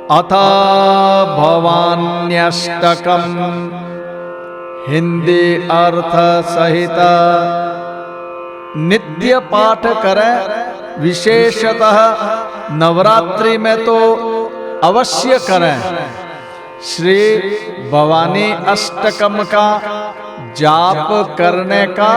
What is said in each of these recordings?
अथ भवान्यष्टकम् हिंदी अर्थ सहित नित्य पाठ करें। विशेषतः नवरात्रि में तो अवश्य करें। श्री भवानी अष्टकम का जाप करने का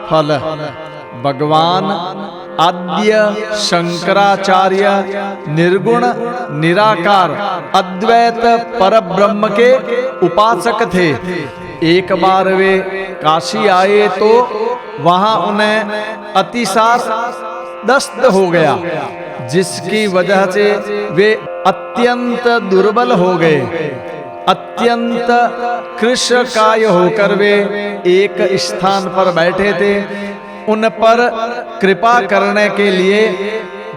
फल भगवान आद्य शंकराचार्य निर्गुण निराकार अद्वैत परब्रह्म के उपासक थे। एक बार वे काशी आए तो वहां उन्हें अतिसार दस्त हो गया, जिसकी वजह से वे अत्यंत दुर्बल हो गए। अत्यंत कृशकाय होकर वे एक स्थान पर बैठे थे। उन पर कृपा करने के लिए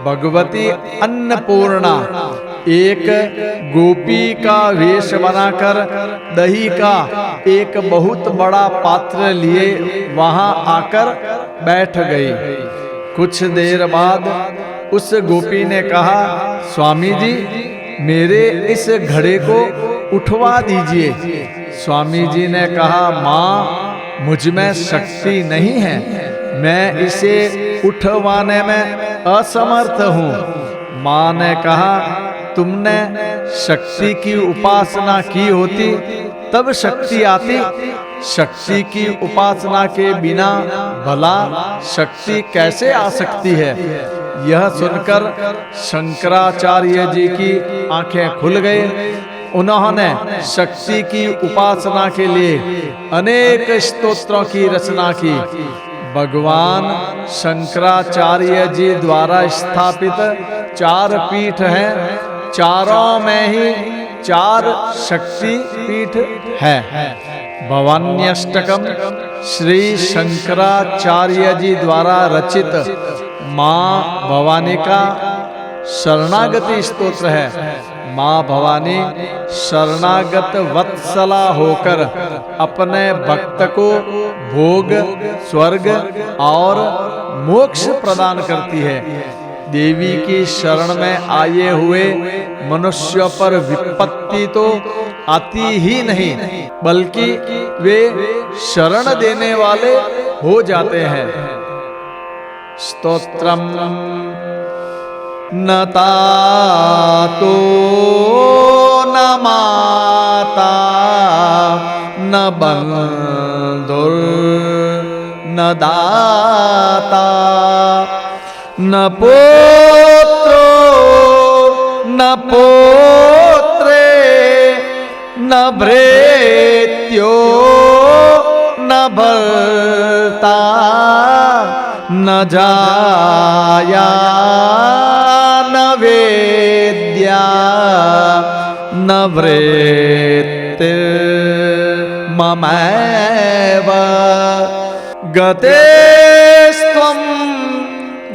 भगवती अन्नपूर्णा एक गोपी का वेश बनाकर दही का एक बहुत बड़ा पात्र लिए वहां आकर बैठ गई। कुछ देर बाद उस गोपी ने कहा, स्वामी जी मेरे इस घड़े को उठवा दीजिए। स्वामी जी ने कहा, माँ मुझ में शक्ति नहीं है, मैं इसे उठवाने में असमर्थ हूँ। माँ ने कहा, तुमने शक्ति की उपासना की होती तब शक्ति आती। शक्ति की उपासना के बिना भला शक्ति कैसे आ सकती है। यह सुनकर शंकराचार्य जी की आंखें खुल गई। उन्होंने शक्ति की उपासना के लिए अनेक स्तोत्रों की रचना की। भगवान शंकराचार्य जी द्वारा स्थापित 4 पीठ हैं, चारों में ही 4 शक्ति पीठ है। भवान्यष्टकम श्री शंकराचार्य जी द्वारा रचित माँ भवानी का शरणागति स्तोत्र है। माँ भवानी शरणागत वत्सला होकर अपने भक्त को भोग, स्वर्ग और मोक्ष प्रदान करती है। देवी की शरण में आए हुए मनुष्यों पर विपत्ति तो आती ही नहीं, बल्कि वे शरण देने वाले हो जाते हैं। स्तोत्रम न तातो न माता न बंधुर न दाता न पुत्रो न पुत्रे न भृत्यो न भर्ता न जाया न वेद्या न वृत्ति ममैव गतेस्त्वं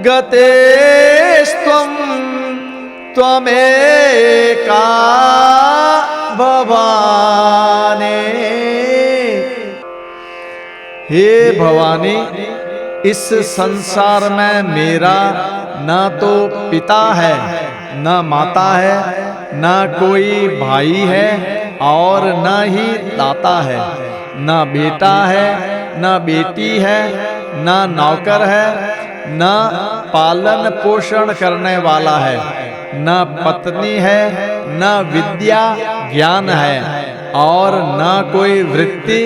गतेस्त्वं त्वमेका भवानी। हे भवानी, इस संसार में मेरा न तो पिता है, न माता है, न कोई भाई है और न ही दाता है, न बेटा है, न बेटी है, न नौकर है, न पालन पोषण करने वाला है, न पत्नी है, न विद्या ज्ञान है और न कोई वृत्ति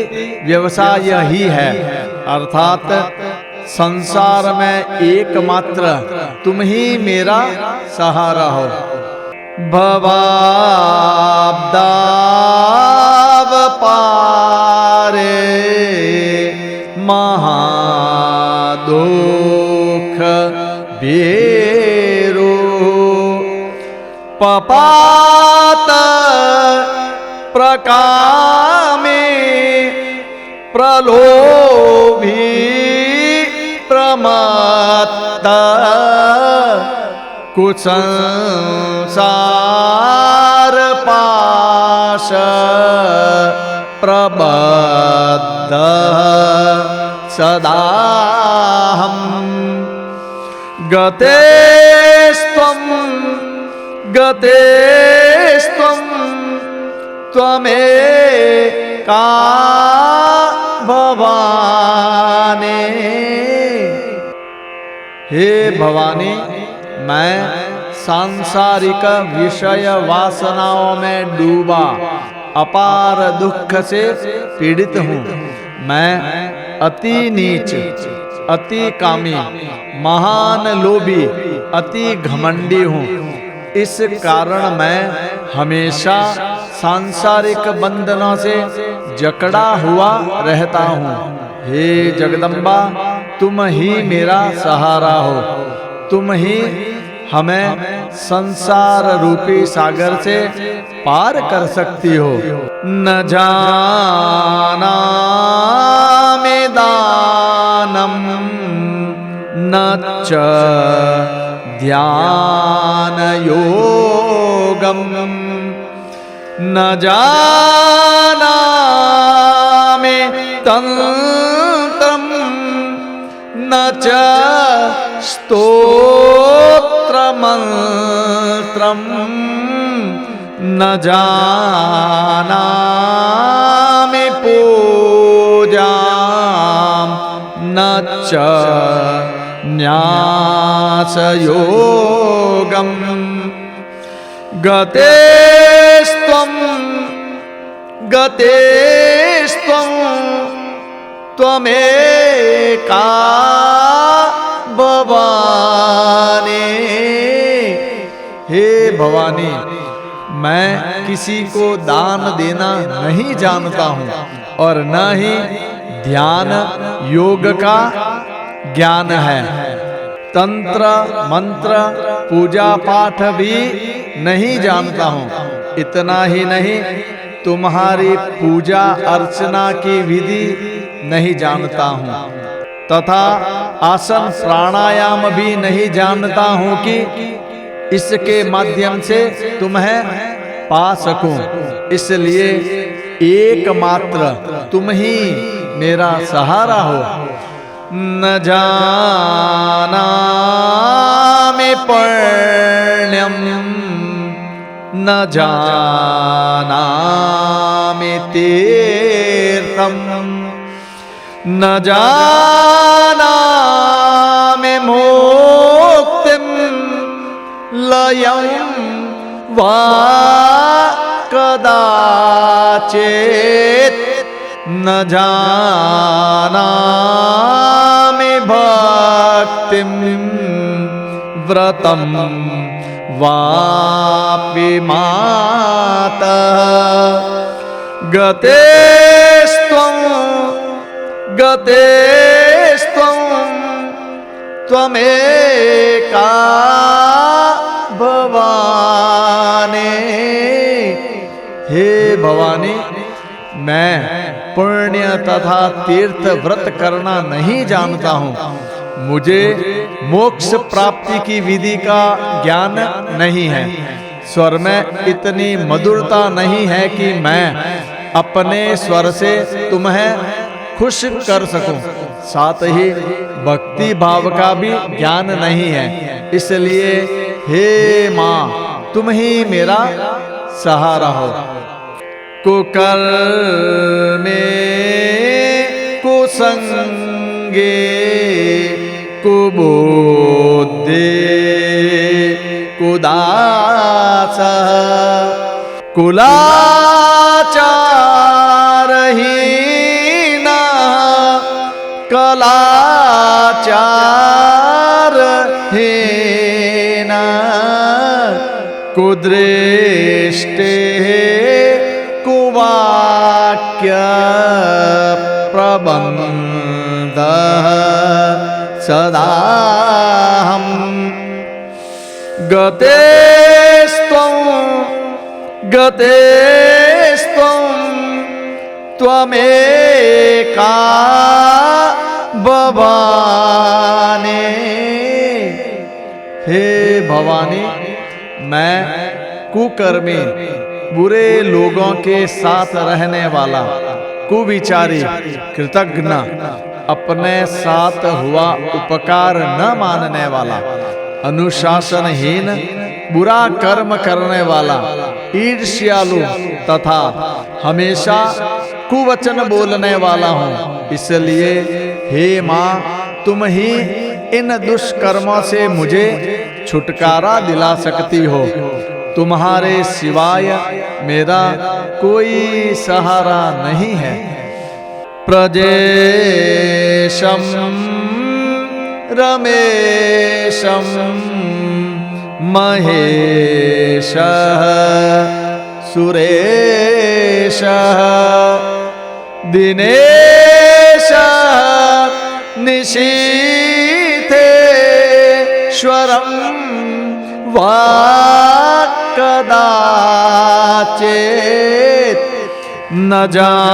व्यवसाय ही है। अर्थात संसार में एकमात्र तुम ही मेरा सहारा हो। भवाब्दाव पारे महादुख बेरो पपात प्रकामे प्रलोभी प्रमत्त कुसंसार पाश प्रबद्ध सदाहं गतेस्त्वं गतेस्त्वं त्वमेका भवानी। हे भवानी, मैं सांसारिक विषय वासनाओं में डूबा अपार दुख से पीड़ित हूँ। मैं अति नीच, अति कामी, महान लोभी, अति घमंडी हूँ। इस कारण मैं हमेशा सांसारिक बंधनों से जकड़ा हुआ रहता हूँ। हे जगदम्बा, तुम ही मेरा सहारा हो। तुम ही हमें संसार रूपी सागर से पार कर सकती हो। न जानामि दानम न च ध्यान योगम, न जानामि तंत्रम न च स्तोत्रमंत्रम, न जानामि पूजां न च न्यासयोगम। गतेस्त्वं त्वमेका भवानी। हे भवानी, मैं किसी को दान देना नहीं जानता हूँ और न ही ध्यान योग का ज्ञान है। तंत्र मंत्र पूजा पाठ भी नहीं जानता हूँ। इतना ही नहीं, तुम्हारी पूजा अर्चना की विधि नहीं जानता हूँ तथा आसन प्राणायाम भी नहीं जानता हूँ कि इसके माध्यम से तुम्हें पा सकूं। इसलिए एकमात्र तुम ही मेरा सहारा हो। न जानामि पुण्यम न जानामि तीर्थम, न जानामि मुक्तिं लयं वा कदाचित्, न जानामि भक्तिं व्रतं वापि मातः। गतेस्त्वं त्वमेका भवानी। हे भवानी, मैं पुण्य तथा तीर्थ व्रत करना नहीं जानता हूँ। मुझे मोक्ष प्राप्ति की विधि का ज्ञान नहीं है। स्वर में इतनी मधुरता नहीं है कि मैं अपने स्वर से तुम्हें खुश कर सकूं। साथ ही भक्ति भाव का भी ज्ञान नहीं है। इसलिए हे माँ, तुम ही मेरा सहारा हो। कुकर्मे कुसंगे कुबुद्धे कुदास कुलाचारहीना कलाचारहीना कुदृष्टे कुवाक्य प्रबंध सदाहं। गतेस्त्वं त्वमेका भवानी। हे भवानी, मैं कुकर्मी बुरे लोगों के साथ रहने वाला, कुविचारी, कृतज्ञ, अपने साथ हुआ उपकार न मानने वाला, अनुशासनहीन, बुरा कर्म करने वाला, ईर्ष्यालु तथा हमेशा कुवचन बोलने वाला हूँ। इसलिए हे माँ, तुम ही इन दुष्कर्मों से मुझे छुटकारा दिला सकती हो। तुम्हारे सिवाय मेरा कोई सहारा नहीं है। प्रजेशम रमेशम महेश सुरेश दिनेश निशीथेश्वरम वाक्कदाचित् न जानामि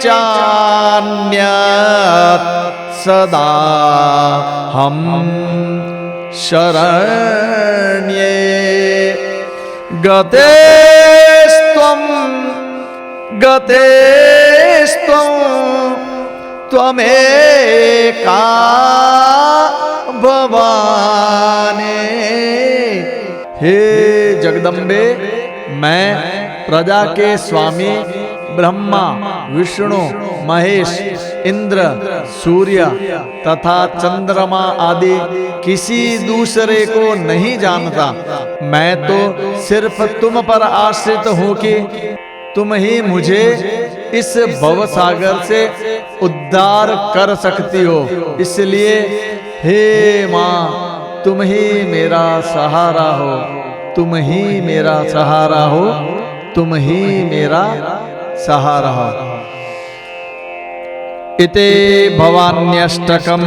चान्यत् सदा हम शरण्ये गतेस्त्वं त्वमेका भवानी। हे जगदम्बे, मैं प्रजा के स्वामी ब्रह्मा, विष्णु, महेश, इंद्र, सूर्य तथा चंद्रमा आदि किसी दूसरे को नहीं जानता। मैं तो सिर्फ तुम पर आश्रित हूँ कि तुम ही मुझे इस भवसागर से उद्धार कर सकती हो। इसलिए हे माँ, तुम ही मेरा सहारा हो, तुम ही मेरा सहारा हो, तुम ही मेरा सहारा हो। इते भवान्यष्टकम्